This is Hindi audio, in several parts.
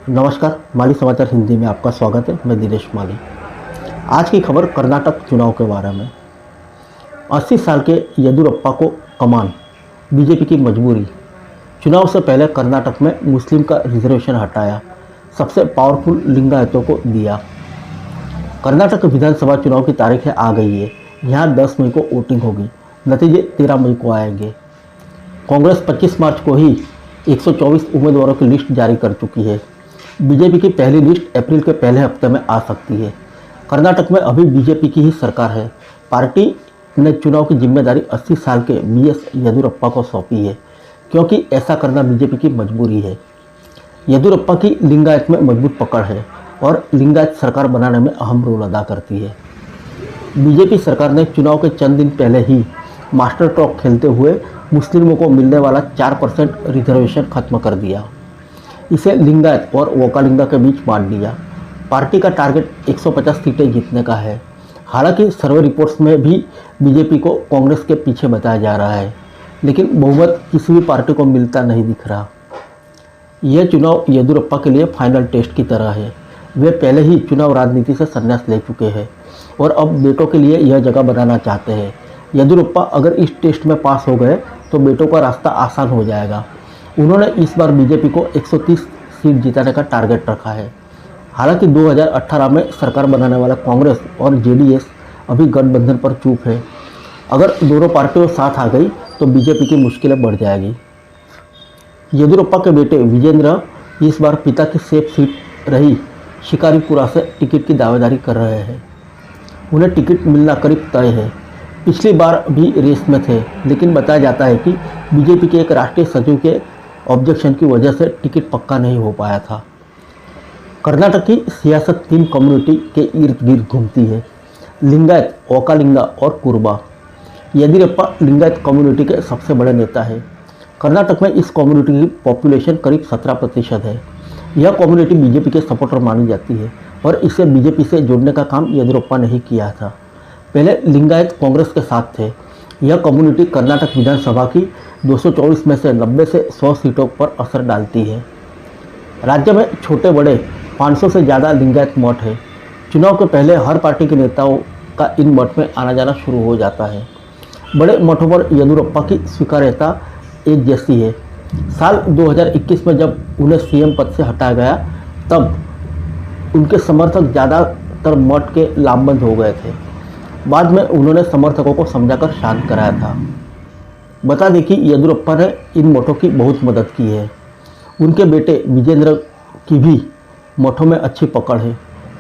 नमस्कार, माली समाचार हिंदी में आपका स्वागत है। मैं दिनेश माली। आज की खबर कर्नाटक चुनाव के बारे में। 80 साल के येदियुरप्पा को कमान, बीजेपी की मजबूरी। चुनाव से पहले कर्नाटक में मुस्लिम का रिजर्वेशन हटाया, सबसे पावरफुल लिंगायतों को दिया। कर्नाटक विधानसभा चुनाव की तारीखें आ गई है। यहाँ 10 मई को वोटिंग होगी, नतीजे 13 मई को आएंगे। कांग्रेस 25 मार्च को ही 124 उम्मीदवारों की लिस्ट जारी कर चुकी है। बीजेपी की पहली लिस्ट अप्रैल के पहले हफ्ते में आ सकती है। कर्नाटक में अभी बीजेपी की ही सरकार है। पार्टी ने चुनाव की जिम्मेदारी 80 साल के बीएस येदियुरप्पा को सौंपी है, क्योंकि ऐसा करना बीजेपी की मजबूरी है। येदियुरप्पा की लिंगायत में मजबूत पकड़ है और लिंगायत सरकार बनाने में अहम रोल अदा करती है। बीजेपी सरकार ने चुनाव के चंद दिन पहले ही मास्टर टॉक खेलते हुए मुस्लिमों को मिलने वाला 4% रिजर्वेशन खत्म कर दिया। इसे लिंगायत और वोकालिंगा के बीच बांट दिया। पार्टी का टारगेट 150 सीटें जीतने का है। हालांकि सर्वे रिपोर्ट्स में भी बीजेपी को कांग्रेस के पीछे बताया जा रहा है, लेकिन बहुमत किसी भी पार्टी को मिलता नहीं दिख रहा। यह चुनाव येदियुरप्पा के लिए फाइनल टेस्ट की तरह है। वे पहले ही चुनाव राजनीति से संन्यास ले चुके हैं और अब बेटों के लिए यह जगह बनाना चाहते हैं। येदियुरप्पा अगर इस टेस्ट में पास हो गए तो बेटों का रास्ता आसान हो जाएगा। उन्होंने इस बार बीजेपी को 130 सीट जिताने का टारगेट रखा है। हालांकि 2018 में सरकार बनाने वाला कांग्रेस और जेडीएस अभी गठबंधन पर चुप है। अगर दोनों पार्टियों साथ आ गई तो बीजेपी की मुश्किलें बढ़ जाएगी। येदियुरप्पा के बेटे विजेंद्र इस बार पिता की सेफ सीट रही शिकारीपुरा से टिकट की दावेदारी कर रहे हैं। उन्हें टिकट मिलना करीब तय है। पिछली बार भी रेस में थे, लेकिन बताया जाता है कि बीजेपी के एक राष्ट्रीय सचिव के ऑब्जेक्शन की वजह से टिकट पक्का नहीं हो पाया था। कर्नाटक की सियासत 3 कम्युनिटी के इर्द गिर्द घूमती है, लिंगायत, ओकालिंगा और कुर्बा। येदियुरप्पा लिंगायत कम्युनिटी के सबसे बड़े नेता है। कर्नाटक में इस कम्युनिटी की पॉपुलेशन करीब 17% है। यह कम्युनिटी बीजेपी के सपोर्टर मानी जाती है और इसे बीजेपी से जोड़ने का काम येदियुरप्पा ने ही किया था। पहले लिंगायत कांग्रेस के साथ थे। यह कम्युनिटी कर्नाटक विधानसभा की 224 में से 90 से 100 सीटों पर असर डालती है। राज्य में छोटे बड़े 500 से ज़्यादा लिंगायत मठ है। चुनाव के पहले हर पार्टी के नेताओं का इन मठ में आना जाना शुरू हो जाता है। बड़े मठों पर येदियुरप्पा की स्वीकार्यता एक जैसी है। साल 2021 में जब उन्हें सीएम पद से हटाया गया, तब उनके समर्थक ज़्यादातर मठ के लामबंद हो गए थे। बाद में उन्होंने समर्थकों को समझाकर शांत कराया था। बता दें कि येदियुरप्पा ने इन मठों की बहुत मदद की है। उनके बेटे विजेंद्र की भी मठों में अच्छी पकड़ है।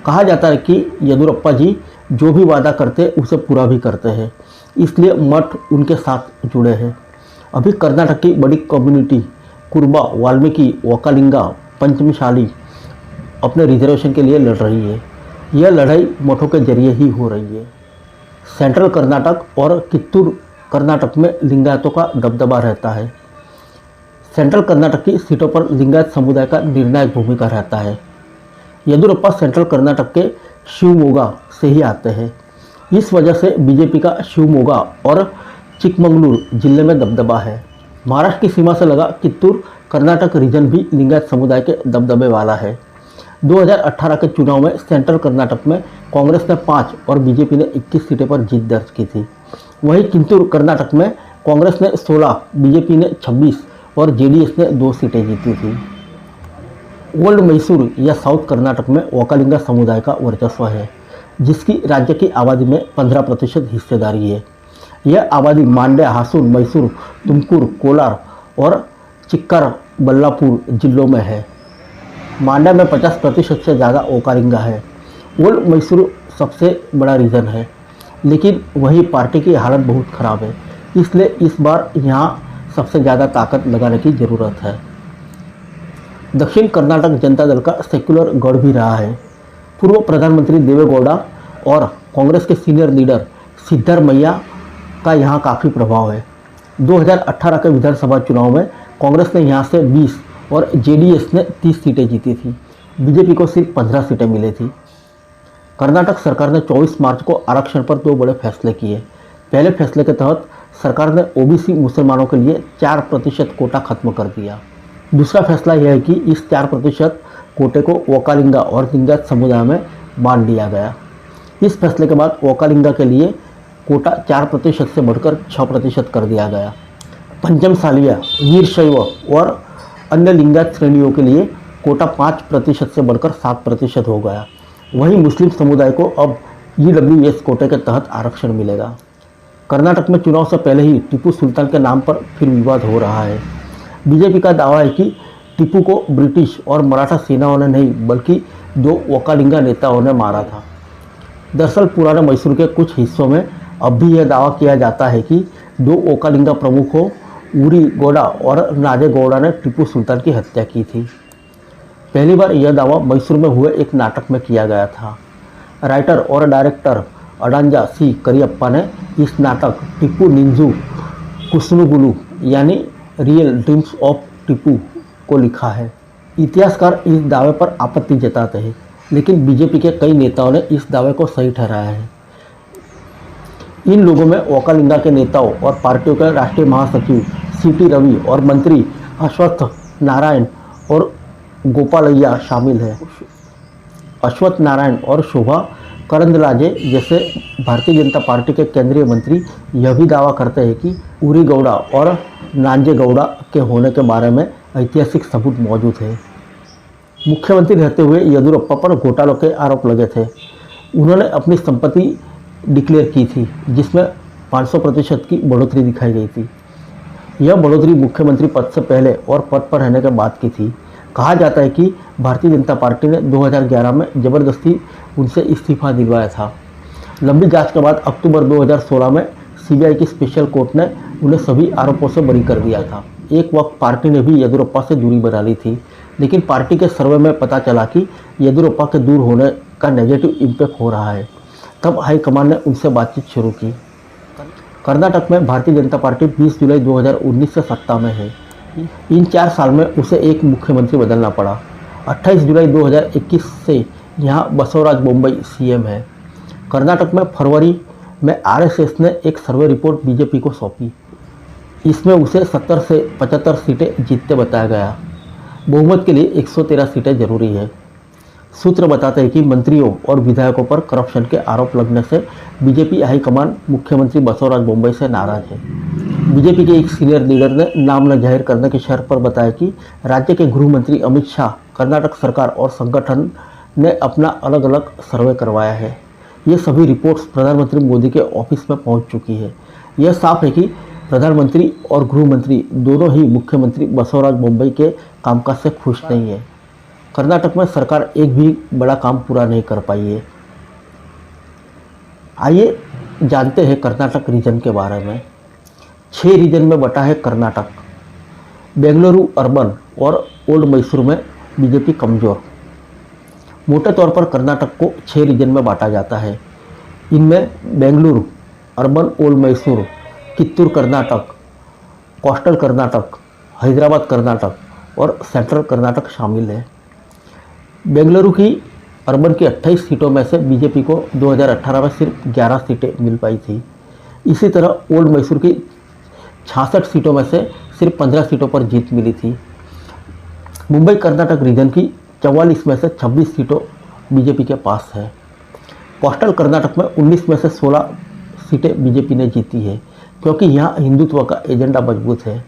कहा जाता है कि येदियुरप्पा जी जो भी वादा करते उसे पूरा भी करते हैं, इसलिए मठ उनके साथ जुड़े हैं। अभी कर्नाटक की बड़ी कम्युनिटी कुर्बा, वाल्मीकि, वोकालिंगा, पंचमशाली अपने रिजर्वेशन के लिए लड़ रही है। यह लड़ाई मठों के जरिए ही हो रही है। सेंट्रल कर्नाटक और कित्तूर कर्नाटक में लिंगायतों का दबदबा रहता है। सेंट्रल कर्नाटक की सीटों पर लिंगायत समुदाय का निर्णायक भूमिका रहता है। येदियुरप्पा सेंट्रल कर्नाटक के शिवमोगा से ही आते हैं। इस वजह से बीजेपी का शिवमोगा और चिकमंगलूर जिले में दबदबा है। महाराष्ट्र की सीमा से लगा कित्तूर कर्नाटक रीजन भी लिंगायत समुदाय के दबदबे वाला है। 2018 के चुनाव में सेंट्रल कर्नाटक में कांग्रेस ने 5 और बीजेपी ने 21 सीटें पर जीत दर्ज की थी। वहीं कित्तूर कर्नाटक में कांग्रेस ने 16, बीजेपी ने 26 और जेडीएस ने 2 सीटें जीती थी। ओल्ड मैसूर या साउथ कर्नाटक में वोकालिंगा समुदाय का वर्चस्व है, जिसकी राज्य की आबादी में 15% हिस्सेदारी है। यह आबादी मांड्या, हासूर, मैसूर, तुमकुर, कोलार और चिक्करबल्लापुर जिलों में है। मांड्या में 50% से ज़्यादा ओकालिंगा है। ओल्ड मैसूर सबसे बड़ा रीजन है, लेकिन वही पार्टी की हालत बहुत ख़राब है, इसलिए इस बार यहाँ सबसे ज़्यादा ताकत लगाने की ज़रूरत है। दक्षिण कर्नाटक जनता दल का सेक्युलर गढ़ भी रहा है। पूर्व प्रधानमंत्री देवेगौड़ा और कांग्रेस के सीनियर लीडर सिद्धरमैया का यहाँ काफ़ी प्रभाव है। 2018 के विधानसभा चुनाव में कांग्रेस ने यहाँ से 20 और जेडीएस ने 30 सीटें जीती थी। बीजेपी को सिर्फ 15 सीटें मिली थी। कर्नाटक सरकार ने 24 मार्च को आरक्षण पर 2 बड़े फैसले किए। पहले फैसले के तहत सरकार ने ओबीसी मुसलमानों के लिए 4% कोटा खत्म कर दिया। दूसरा फैसला यह है कि इस 4% कोटे को ओकालिंगा और लिंगायत समुदाय में बांट दिया गया। इस फैसले के बाद ओकालिंगा के लिए कोटा 4% से बढ़कर 6% कर दिया गया। पंचमसालिया, वीरशैव और अन्य लिंगायत श्रेणियों के लिए कोटा 5% से बढ़कर 7% हो गया। वहीं मुस्लिम समुदाय को अब EWS कोटे के तहत आरक्षण मिलेगा। कर्नाटक में चुनाव से पहले ही टीपू सुल्तान के नाम पर फिर विवाद हो रहा है। बीजेपी का दावा है कि टीपू को ब्रिटिश और मराठा सेनाओं ने नहीं बल्कि 2 ओकालिंगा नेताओं ने मारा था। दरअसल पुराने मैसूर के कुछ हिस्सों में अब भी यह दावा किया जाता है कि 2 ओकालिंगा प्रमुखों उरी गौड़ा और नाजे गौड़ा ने टीपू सुल्तान की हत्या की थी। पहली बार यह दावा मैसूर में हुए एक नाटक में किया गया था। राइटर और डायरेक्टर अडांजा सी करियप्पा ने इस नाटक टीपू निंजू कुसनुगुलू यानी रियल ड्रीम्स ऑफ टीपू को लिखा है। इतिहासकार इस दावे पर आपत्ति जताते हैं, लेकिन बीजेपी के कई नेताओं ने इस दावे को सही ठहराया है। इन लोगों में ओकालिंगा के नेताओं और पार्टियों के राष्ट्रीय महासचिव CT रवि और मंत्री अश्वत्थ नारायण और गोपालಯ್या शामिल हैं। अश्वत्थ नारायण और शोभा करंदलाजे जैसे भारतीय जनता पार्टी के केंद्रीय मंत्री यह भी दावा करते हैं कि उरी गौड़ा और नांजे गौड़ा के होने के बारे में ऐतिहासिक सबूत मौजूद है। मुख्यमंत्री रहते हुए येदियुरप्पा पर घोटालों के आरोप लगे थे। उन्होंने अपनी संपत्ति डिक्लेयर की थी, जिसमें 500% की बढ़ोतरी दिखाई गई थी। यह बढ़ोतरी मुख्यमंत्री पद से पहले और पद पर रहने के बाद की थी। कहा जाता है कि भारतीय जनता पार्टी ने 2011 में जबरदस्ती उनसे इस्तीफा दिलवाया था। लंबी जांच के बाद अक्टूबर 2016 में CBI की स्पेशल कोर्ट ने उन्हें सभी आरोपों से बरी कर दिया था। एक वक्त पार्टी ने भी येदियुरप्पा से दूरी बना ली थी, लेकिन पार्टी के सर्वे में पता चला कि येदियुरप्पा के दूर होने का नेगेटिव इम्पैक्ट हो रहा है। तब हाईकमान ने उनसे बातचीत शुरू की। कर्नाटक में भारतीय जनता पार्टी 20 जुलाई 2019 से सत्ता में है। इन 4 साल में उसे एक मुख्यमंत्री बदलना पड़ा। 28 जुलाई 2021 से यहाँ बसवराज बोम्मई CM है। कर्नाटक में फरवरी में RSS ने एक सर्वे रिपोर्ट बीजेपी को सौंपी। इसमें उसे 70 से 75 सीटें जीतते बताया गया। बहुमत के लिए 113 सीटें जरूरी है। सूत्र बताते हैं कि मंत्रियों और विधायकों पर करप्शन के आरोप लगने से बीजेपी हाईकमान मुख्यमंत्री बसवराज बोम्मई से नाराज है। बीजेपी के एक सीनियर लीडर ने नाम न जाहिर करने की शर्त पर बताया कि राज्य के गृह मंत्री अमित शाह, कर्नाटक सरकार और संगठन ने अपना अलग अलग सर्वे करवाया है। ये सभी रिपोर्ट्स प्रधानमंत्री मोदी के ऑफिस में पहुंच चुकी है। यह साफ है कि प्रधानमंत्री और गृह मंत्री दोनों ही मुख्यमंत्री बसवराज बोम्मई के कामकाज से खुश नहीं है। कर्नाटक में सरकार एक भी बड़ा काम पूरा नहीं कर पाई है। आइए जानते हैं कर्नाटक रीजन के बारे में। 6 रीजन में बटा है कर्नाटक। बेंगलुरु अर्बन और ओल्ड मैसूर में बीजेपी कमज़ोर। मोटे तौर पर कर्नाटक को 6 रीजन में बांटा जाता है। इनमें Bengaluru urban, old Mysore, Kittur Karnataka, coastal Karnataka, Hyderabad Karnataka और सेंट्रल कर्नाटक शामिल है। बेंगलुरु की अर्बन की 28 सीटों में से बीजेपी को 2018 में सिर्फ 11 सीटें मिल पाई थी। इसी तरह ओल्ड मैसूर की 66 सीटों में से सिर्फ 15 सीटों पर जीत मिली थी। मुंबई कर्नाटक रीजन की 44 में से 26 सीटों बीजेपी के पास है। कोस्टल कर्नाटक में 19 में से 16 सीटें बीजेपी ने जीती है, क्योंकि यहाँ हिंदुत्व का एजेंडा मजबूत है।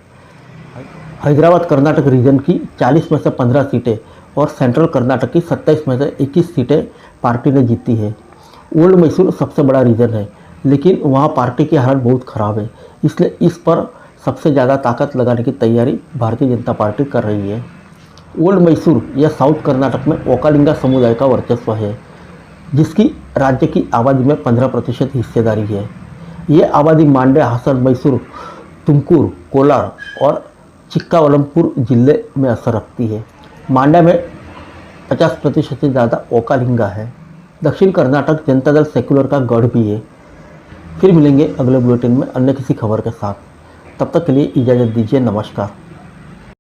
हैदराबाद कर्नाटक रीजन की 40 में से 15 सीटें और सेंट्रल कर्नाटक की 27 में से 21 सीटें पार्टी ने जीती है। ओल्ड मैसूर सबसे बड़ा रीजन है, लेकिन वहाँ पार्टी की हालत बहुत ख़राब है, इसलिए इस पर सबसे ज़्यादा ताकत लगाने की तैयारी भारतीय जनता पार्टी कर रही है। ओल्ड मैसूर या साउथ कर्नाटक में ओकालिंगा समुदाय का वर्चस्व है, जिसकी राज्य की आबादी में 15% हिस्सेदारी है। ये आबादी मांड्या, हासन, मैसूर, तुमकुर, कोलार और चिक्कावलमपुर जिले में असर रखती है। मांड्या में 50% से ज़्यादा ओकालिंगा है। दक्षिण कर्नाटक जनता दल सेक्युलर का गढ़ भी है। फिर मिलेंगे अगले बुलेटिन में अन्य किसी खबर के साथ। तब तक के लिए इजाज़त दीजिए। नमस्कार।